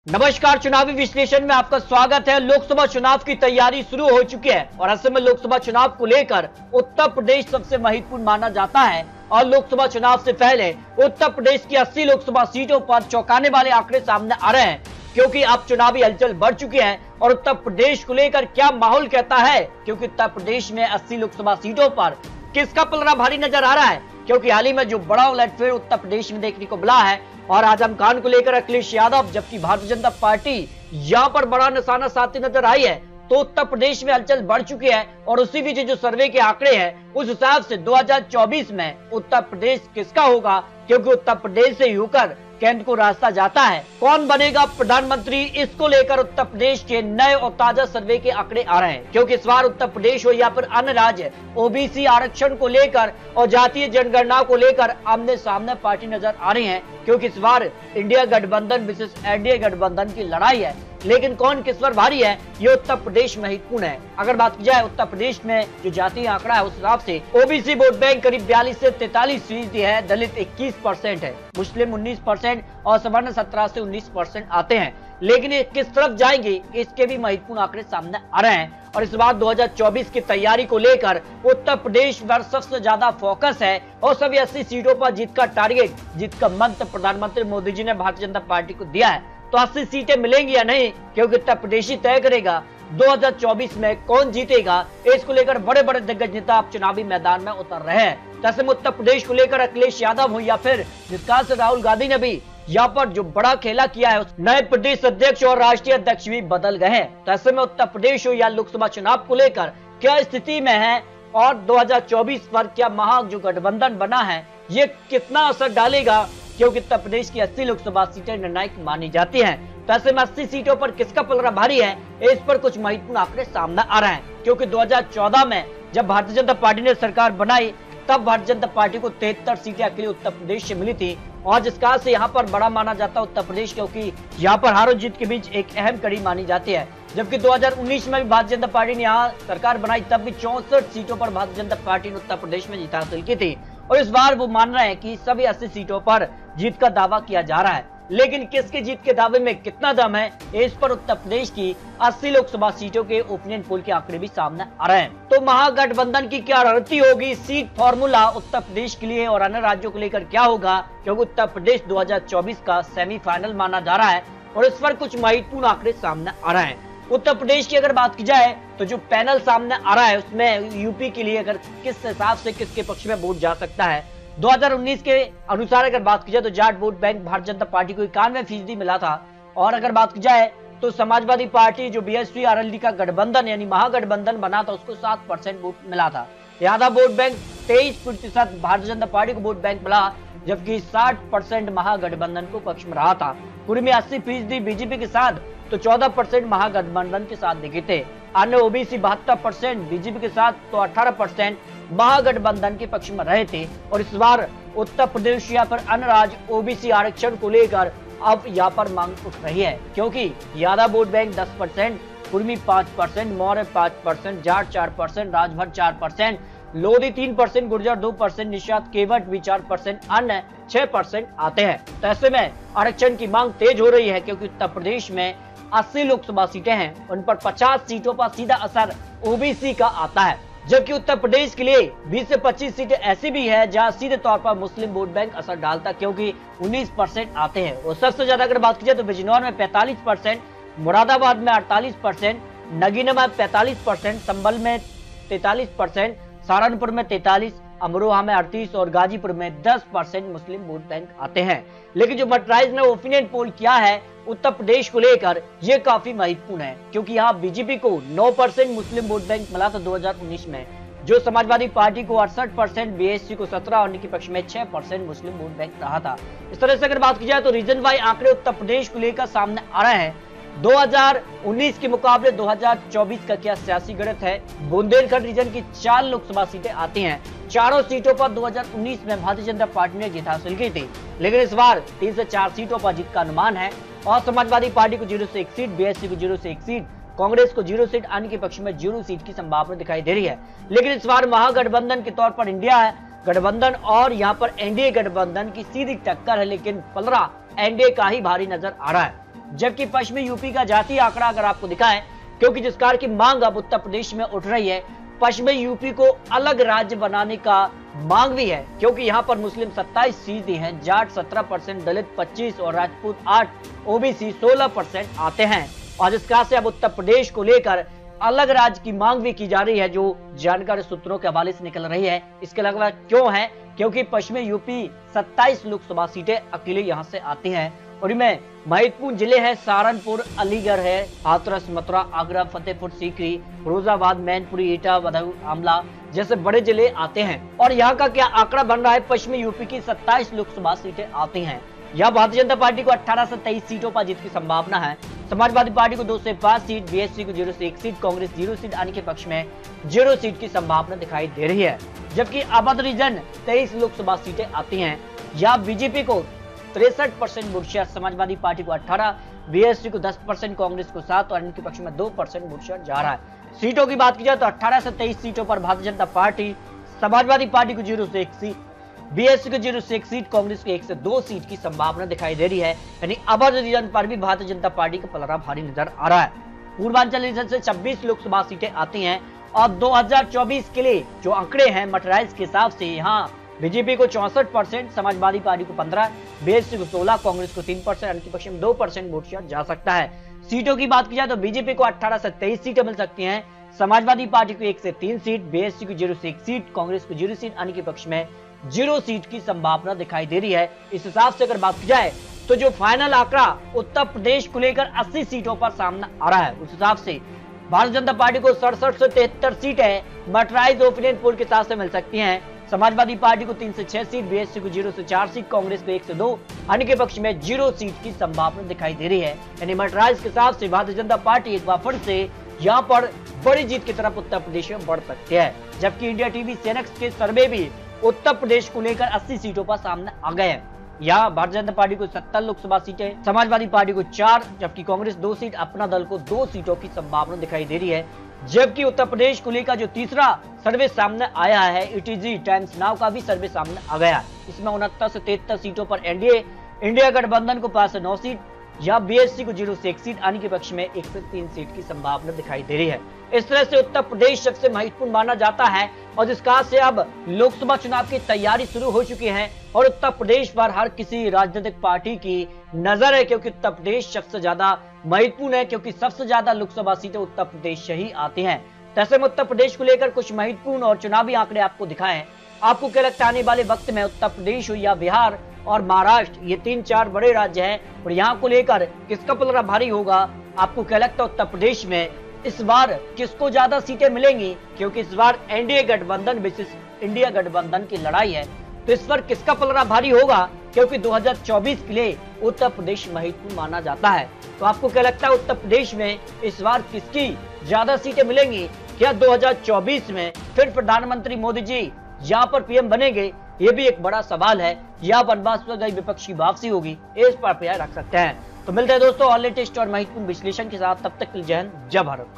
नमस्कार, चुनावी विश्लेषण में आपका स्वागत है। लोकसभा चुनाव की तैयारी शुरू हो चुकी है और ऐसे में लोकसभा चुनाव को लेकर उत्तर प्रदेश सबसे महत्वपूर्ण माना जाता है और लोकसभा चुनाव से पहले उत्तर प्रदेश की 80 लोकसभा सीटों पर चौंकाने वाले आंकड़े सामने आ रहे हैं, क्योंकि अब चुनावी हलचल बढ़ चुकी है। और उत्तर प्रदेश को लेकर क्या माहौल कहता है, क्योंकि उत्तर प्रदेश में 80 लोकसभा सीटों पर किसका पलड़ा भारी नजर आ रहा है, क्योंकि हाल ही में जो बड़ा उलटफेर उत्तर प्रदेश में देखने को मिला है और आजम खान को लेकर अखिलेश यादव, जबकि भारतीय जनता पार्टी यहां पर बड़ा निशाना साधती नजर आई है, तो उत्तर प्रदेश में हलचल बढ़ चुकी है। और उसी बीच जो सर्वे के आंकड़े हैं उस हिसाब से 2024 में उत्तर प्रदेश किसका होगा, क्योंकि उत्तर प्रदेश से होकर केंद्र को रास्ता जाता है। कौन बनेगा प्रधानमंत्री, इसको लेकर उत्तर प्रदेश के नए और ताजा सर्वे के आंकड़े आ रहे हैं, क्योंकि इस बार उत्तर प्रदेश हो या फिर अन्य राज्य ओबीसी आरक्षण को लेकर और जातीय जनगणना को लेकर आमने सामने पार्टी नजर आ रही है, क्योंकि इस बार इंडिया गठबंधन विशेष एनडीए गठबंधन की लड़ाई है। लेकिन कौन किस पर भारी है, ये उत्तर प्रदेश महत्वपूर्ण है। अगर बात की जाए उत्तर प्रदेश में जो जातीय आंकड़ा है उस हिसाब से ओबीसी वोट बैंक करीब 42 से 43% है, दलित 21% है, मुस्लिम 19% और सवर्ण 17 से 19% आते हैं। लेकिन ये किस तरफ जाएंगे, इसके भी महत्वपूर्ण आंकड़े सामने आ रहे हैं। और इस बार 2024 की तैयारी को लेकर उत्तर प्रदेश पर सबसे ज्यादा फोकस है और सभी 80 सीटों पर जीत का टारगेट, जीत का मंत्र प्रधानमंत्री मोदी जी ने भारतीय जनता पार्टी को दिया है। तो 80 सीटें मिलेंगी या नहीं, क्योंकि उत्तर प्रदेश ही तय करेगा 2024 में कौन जीतेगा। इसको लेकर बड़े बड़े दिग्गज नेता अब चुनावी मैदान में उतर रहे हैं। जैसे में उत्तर प्रदेश को लेकर अखिलेश यादव हो या फिर जिस तरह से राहुल गांधी ने भी यहाँ पर जो बड़ा खेला किया है, नए प्रदेश अध्यक्ष और राष्ट्रीय अध्यक्ष भी बदल गए हैं। तो ऐसे में उत्तर प्रदेश हो या लोकसभा चुनाव को लेकर क्या स्थिति में है और 2024 पर क्या महा जो गठबंधन बना है ये कितना असर डालेगा, क्योंकि उत्तर प्रदेश की 80 लोकसभा सीटें निर्णायक मानी जाती हैं। तो ऐसे में 80 सीटों पर किसका पलड़ा भारी है, इस पर कुछ महत्वपूर्ण आंकड़े सामने आ रहे हैं। क्योंकि 2014 में जब भारतीय जनता पार्टी ने सरकार बनाई तब भारतीय जनता पार्टी को 73 सीटें अकेले उत्तर प्रदेश से मिली थी और जिस कारण से यहाँ पर बड़ा माना जाता है उत्तर प्रदेश, क्योंकि यहाँ पर हार और जीत के बीच एक अहम कड़ी मानी जाती है। जबकि 2019 में भी भारतीय जनता पार्टी ने यहाँ सरकार बनाई, तब भी 64 सीटों पर भारतीय जनता पार्टी ने उत्तर प्रदेश में जीत हासिल की थी। और इस बार वो मान रहे हैं कि सभी 80 सीटों पर जीत का दावा किया जा रहा है, लेकिन किसके जीत के दावे में कितना दम है, इस पर उत्तर प्रदेश की 80 लोकसभा सीटों के ओपिनियन पोल के आंकड़े भी सामने आ रहे हैं। तो महागठबंधन की क्या रणनीति होगी, सीट फॉर्मूला उत्तर प्रदेश के लिए और अन्य राज्यों को लेकर क्या होगा, क्योंकि उत्तर प्रदेश 2024 का सेमीफाइनल माना जा रहा है और इस पर कुछ महत्वपूर्ण आंकड़े सामने आ रहे हैं। उत्तर प्रदेश की अगर बात की जाए तो जो पैनल सामने आ रहा है उसमें यूपी के लिए अगर किस हिसाब से किसके पक्ष में वोट जा सकता है, 2019 के अनुसार अगर बात की जाए तो Jat vote bank Bharatiya Janata party को 91% मिला था। और अगर बात की जाए तो समाजवादी पार्टी जो बीएसपी आरएलडी का गठबंधन यानी महागठबंधन बना था उसको 7% वोट मिला था। Yadav vote bank 23% Bharatiya Janata party को वोट बैंक मिला, जबकि 60% महागठबंधन को पक्ष में रहा था। पूर्व में 80% बीजेपी के साथ तो 14% महागठबंधन के साथ दिखे थे। अन्य ओबीसी 72% बीजेपी के साथ तो 18% महागठबंधन के पक्ष में रहे थे। और इस बार उत्तर प्रदेश या फिर अन्य राज्य ओबीसी आरक्षण को लेकर अब यहाँ पर मांग उठ रही है, क्योंकि यादव वोट बैंक 10%, कुर्मी 5%, मौर्य 5%, जाट 4%, राजभर 4%, लोधी 3%, गुर्जर 2%, निषाद केवट भी 4%, अन्य 6% आते हैं। तो ऐसे में आरक्षण की मांग तेज हो रही है, क्योंकि उत्तर प्रदेश में 80 लोकसभा सीटें हैं, उन पर 50 सीटों पर सीधा असर ओबीसी का आता है, जबकि उत्तर प्रदेश के लिए 20 से 25 सीटें ऐसी भी है जहां सीधे तौर पर मुस्लिम वोट बैंक असर डालता, क्योंकि 19% आते हैं। और सबसे ज्यादा अगर बात की जाए तो बिजनौर में 45%, मुरादाबाद में 48%, नगीना में 45%, संभल में 43%, सहारनपुर में 43%, अमरोहा में 38% और गाजीपुर में 10% मुस्लिम वोट बैंक आते हैं। लेकिन जो मर्कराइज ने ओपिनियन पोल किया है उत्तर प्रदेश को लेकर ये काफी महत्वपूर्ण है, क्योंकि यहाँ बीजेपी को 9% मुस्लिम वोट बैंक मिला था 2019 में, जो समाजवादी पार्टी को 68%, बीएसपी को 17% और इनके पक्ष में 6% मुस्लिम वोट बैंक रहा था। इस तरह से अगर बात की जाए तो रीजन वाइज आंकड़े उत्तर प्रदेश को लेकर सामने आ रहे हैं। 2019 के मुकाबले 2024 का क्या सियासी गणित है। बुंदेलखंड रीजन की 4 लोकसभा सीटें आती हैं, चारों सीटों पर 2019 में भारतीय जनता पार्टी ने जीत हासिल की थी, लेकिन इस बार 3 से 4 सीटों पर जीत का अनुमान है। और समाजवादी पार्टी को 0 से 1 सीट, बीएसपी को 0 से 1 सीट, कांग्रेस को 0 सीट, अन्य के पक्ष में 0 सीट की संभावना दिखाई दे रही है। लेकिन इस बार महागठबंधन के तौर पर इंडिया गठबंधन और यहाँ पर एनडीए गठबंधन की सीधी टक्कर है, लेकिन पलड़ा एनडीए का ही भारी नजर आ रहा है। जबकि पश्चिमी यूपी का जातीय आंकड़ा अगर आपको दिखाएं, क्योंकि जिस कार की मांग अब उत्तर प्रदेश में उठ रही है, पश्चिमी यूपी को अलग राज्य बनाने का मांग भी है, क्योंकि यहाँ पर मुस्लिम 27 फीसदी हैं, जाट 17%, दलित 25 और राजपूत 8, ओबीसी 16% आते हैं। और जिस कार से अब उत्तर प्रदेश को लेकर अलग राज्य की मांग भी की जा रही है, जो जानकारी सूत्रों के हवाले से निकल रही है। इसके अलावा क्यों है? क्योंकि पश्चिमी यूपी 27 लोकसभा सीटें अकेले यहां से आती हैं और इनमें महत्वपूर्ण जिले हैं सहारनपुर, अलीगढ़ है, हाथरस, मथुरा, आगरा, फतेहपुर सीकरी, फिरोजाबाद, मैनपुरी, एटा, बदायूं, आमला जैसे बड़े जिले आते हैं। और यहाँ का क्या आंकड़ा बन रहा है? पश्चिमी यूपी की 27 लोकसभा सीटें आती हैं। यह भारतीय जनता पार्टी को 18 से 23 सीटों पर जीत की संभावना है। समाजवादी पार्टी को 2 से 5 सीट, बीएसपी को 0 से 1 सीट, कांग्रेस 0 सीट आने के पक्ष में 0 सीट की संभावना दिखाई दे रही है। जबकि अवध रीजन 23 लोकसभा सीटें आती हैं। यहाँ बीजेपी को 63% वोट शेयर, समाजवादी पार्टी को 18, बीएसपी को 10%, कांग्रेस को 7 और इनके पक्ष में 2% वोट शेयर जा रहा है। सीटों की बात की जाए तो 18 से 23 सीटों पर भारतीय जनता पार्टी, समाजवादी पार्टी को 0 से 1 सीट, बीएसपी को 0 से 1 सीट, कांग्रेस को 1 से 2 सीट की संभावना दिखाई दे रही है। यानी अवध रीजन पर भी भारतीय जनता पार्टी का पलड़ा भारी नजर आ रहा है। पूर्वांचल रीजन से 26 लोकसभा सीटें आती हैं और 2024 के लिए जो आंकड़े हैं मटेरियल्स के हिसाब से, यहाँ बीजेपी को 64%, समाजवादी पार्टी को 15, बीएसपी को 16, कांग्रेस को 3%, इनके पक्ष में 2% वोट शेयर जा सकता है। सीटों की बात की जाए तो बीजेपी को 18 से 23 सीटें मिल सकती हैं, समाजवादी पार्टी को 1 से 3 सीट, बीएसपी को 0 से 1 सीट, कांग्रेस को 0 सीट आने के पक्ष में 0 सीट की संभावना दिखाई दे रही है। इस हिसाब से अगर बात की जाए तो जो फाइनल आंकड़ा उत्तर प्रदेश को लेकर 80 सीटों पर सामने आ रहा है, उस हिसाब से भारतीय जनता पार्टी को 67 से 73 सीटें मर्टराइज ओपिनियन पोल के हिसाब से मिल सकती हैं। समाजवादी पार्टी को 3 से 6 सीट, बीएसपी को 0 से 4 सीट, कांग्रेस को 1 से 2, अन्य के पक्ष में 0 सीट की संभावना दिखाई दे रही है। यानी मर्टराइज के हिसाब से भारतीय जनता पार्टी एक बार फिर से यहाँ पर बड़ी जीत की तरफ उत्तर प्रदेश में बढ़ सकती है। जबकि इंडिया टीवी सेनेक्स के सर्वे भी उत्तर प्रदेश को लेकर 80 सीटों पर सामने आ गए हैं। यहाँ भारतीय जनता पार्टी को 70 लोकसभा सीटें, समाजवादी पार्टी को 4, जबकि कांग्रेस 2 सीट, अपना दल को 2 सीटों की संभावना दिखाई दे रही है। जबकि उत्तर प्रदेश को लेकर जो तीसरा सर्वे सामने आया है, इटीजी टाइम्स नाउ का भी सर्वे सामने आ गया। इसमें 69 से 73 सीटों पर एनडीए इंडिया गठबंधन को 5 से 9 सीट, या बीएसपी को 0 से 1 सीट आने के पक्ष में 1 से 3 सीट की संभावना दिखाई दे रही है। इस तरह से उत्तर प्रदेश सबसे महत्वपूर्ण माना जाता है और जिस कारण से अब लोकसभा चुनाव की तैयारी शुरू हो चुकी है और उत्तर प्रदेश पर हर किसी राजनीतिक पार्टी की नजर है, क्योंकि उत्तर प्रदेश सबसे ज्यादा महत्वपूर्ण है, क्योंकि सबसे ज्यादा लोकसभा सीटें उत्तर प्रदेश से ही आती हैं। ऐसे में उत्तर प्रदेश को लेकर कुछ महत्वपूर्ण और चुनावी आंकड़े आपको दिखाए। आपको क्या लगता है आने वाले वक्त में उत्तर प्रदेश हो या बिहार और महाराष्ट्र, ये 3-4 बड़े राज्य हैं और यहाँ को लेकर किसका पलड़ा भारी होगा? आपको क्या लगता है उत्तर प्रदेश में इस बार किसको ज्यादा सीटें मिलेंगी? क्योंकि इस बार एनडीए गठबंधन वर्सेस इंडिया गठबंधन की लड़ाई है, तो इस बार किसका पलड़ा भारी होगा? क्योंकि 2024 के लिए उत्तर प्रदेश महत्वपूर्ण माना जाता है। तो आपको क्या लगता है उत्तर प्रदेश में इस बार किसकी ज्यादा सीटें मिलेंगी? क्या 2024 में फिर प्रधानमंत्री मोदी जी यहाँ पर पीएम बनेंगे? ये भी एक बड़ा सवाल है। या वनवास पर गई विपक्ष की वापसी होगी? इस पर रख सकते हैं। तो मिलते हैं दोस्तों और लेटेस्ट और महत्वपूर्ण विश्लेषण के साथ। तब तक के लिए जय हिंद, जय भारत।